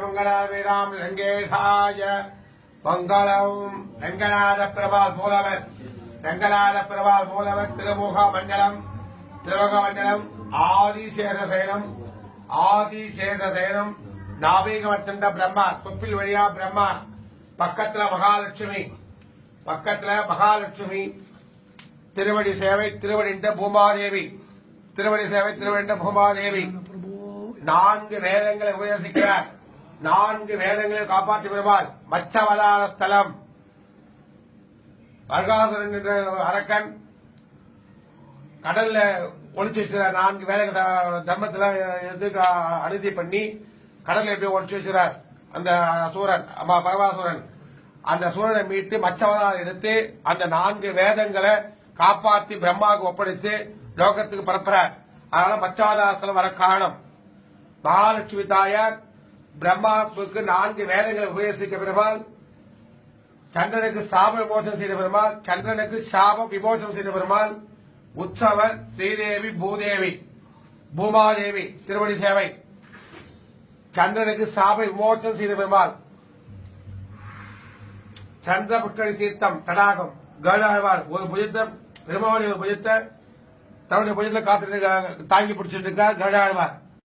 மங்களாவிராம் ரங்கேஷாய மங்களம். ரங்கநாத பிரபால் மூலவர் திருமுக மண்டலம் ஆதிசேஷசேனம் நாபீகமர்த்தண்ட பிரம்மா தொப்பில் வழியா பிரம்மா பக்கத்துல மகாலட்சுமி திருவடி சேவை திருவடிண்ட பூமாதேவி நான்கு வேதங்களை உபதேசிக்கிறார். நான்கு வேதங்களை காப்பாற்றி வருவார். மச்சவதார ஸ்தலம் வர்காசுரன் என்ற அரக்கன் கடல்ல ஒளிச்சு வச்சுறார். நான்கு வேதங்கள் தர்மத்துல அனுதி பண்ணி கடல்ல எப்படி ஒளிச்சு வச்சுறார் அந்த சூரன் பரமாசுரன். அந்த சூரனை மீட்டு மச்சவதாரம் எடுத்து அந்த நான்கு வேதங்களை காப்பாற்றி பிரம்மாவுக்கு ஒப்படைச்சு லோகத்துக்கு பரப்புறார். அதனால மச்சவதாரஸ்தலம் வர காரணம். மகாலட்சுமி தாயார் பிரம்மாவுக்கு நான்கு வேதங்களை உபதேசிக்க பெருமாள், சந்திரனுக்கு சாப விமோசனம் செய்த பெருமாள், சந்திரனுக்கு சாப விமோசனம் செய்த பெருமாள், உற்சவர் ஸ்ரீதேவி பூமாதேவி திருவடி சேவை, சந்திரனுக்கு சாப விமோசனம் செய்த பெருமாள், சந்திர புஷ்கரி தீர்த்தம் தடாகம் கருடாழ்வார் ஒரு புஜத்தை பெருமாளுடைய ஒரு புஜத்தை தன்னுடைய புஜத்தை காத்து தாங்கி பிடிச்சிட்டு இருக்கார் கருடாழ்வார்.